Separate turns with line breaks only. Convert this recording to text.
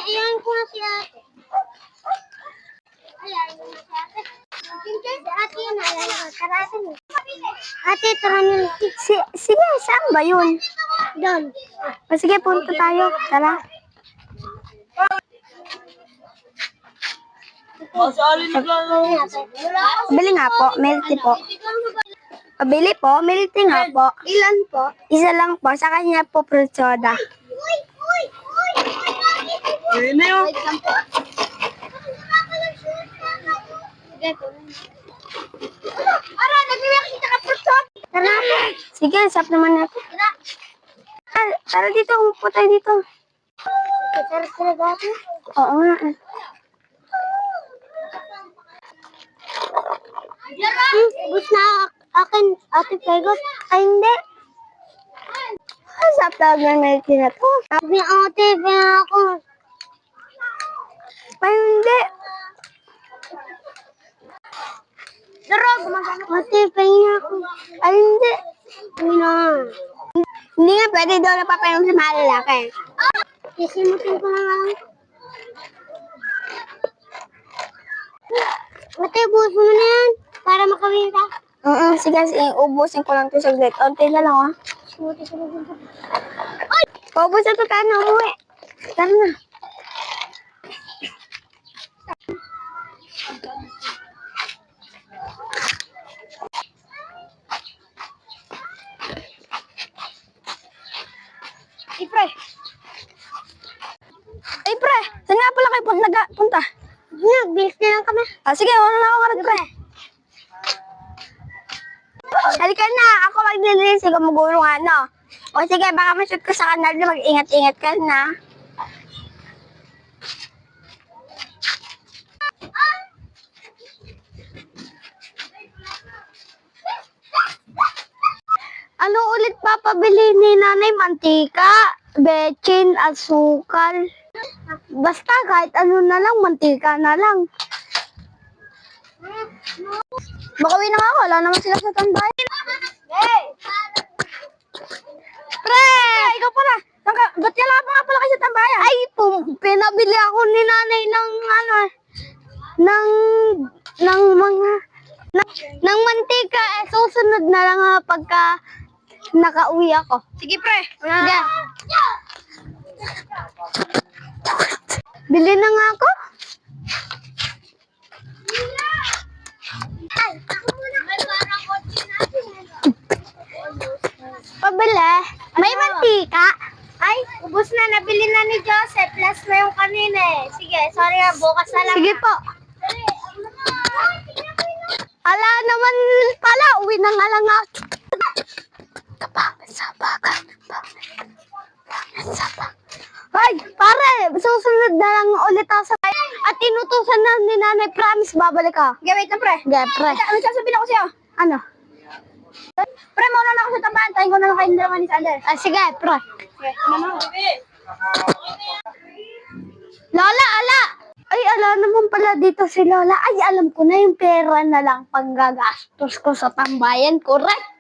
Iyan ko na si ate. Ate, tara nyo. Sige, saan ba yun? Doon. Sige, punta tayo. Tara. Bili nga po, milk tea po. Pabili po, milk tea nga po. Ilan po? Isa lang po, sa kanya po fruit soda.
Ayun na yun.
Ara, nagbiyak kita ka fruit soda. Tara. Sige, sap naman natin. Tara dito, umupo tayo dito. Tara talaga ako? Oo nga. Bus na akin, ate Pegot. Ay, hindi. Sap talaga na milk tea na to. Sabi ate, pinaka ako. Ay, hindi. Darog, ate, pinaka ako. Ay, hindi. Hindi nga pwede daw napapainom sa mga lalaki. Sisimutin ko na lang. Ate, buhos mo na yan. Para makawin ka. Sige, ubusin ko lang ito saglit. Unti na lang, oh. Simutin ko na lang. Ay! Paubos na ito, tayo na umuwi. Tara na. Ay, pre. Ay, pre. Saan nga pala kayo punta? Nag-bilis na lang kami. Sige, wala na ako nga pre. Halika na. Ako maglilinis. Ikaw magulong ano. O sige, baka mashoot ko sa kanal na mag-ingat-ingat ka na. Ano ulit papabili ni nanay? Mantika, bechin, asukal. Basta kahit ano na lang, mantika na lang. Makauwi na nga ako, wala naman sila sa tambayan. Hey! Pre! Ikaw pala! Ba't ka lang nga pala kayo sa tambayan? Ay, pinabili ako ni nanay ng ano, ng mantika. Susunod na lang pagka nakauwi ako. Sige, pre. Sige. Bili na nga ako. Pabili. May mantika. Ay, ubos na. Nabili na ni Joseph. Plus na yung kanina eh. Sige, sorry ha. Bukas na lang. Sige po. Ala naman pala. Uwi na nga lang ako. Kapangit sa baga. Ay, pare, susunod na lang ulit ako sa bayan. At tinutusan na ni nanay, promise, babalik ka. Okay, wait lang, pre. Okay, pre. Ano sasabihin ako sa'yo? Ano? Pre, mauna na ako sa tambahan. Tayo ko na lang kayo naman ni Sander. Sige, pre. Okay, mama. Lola, ala! Ay, ala naman pala dito si Lola. Ay, alam ko na yung pera na lang panggagastos ko sa tambayan. Correct.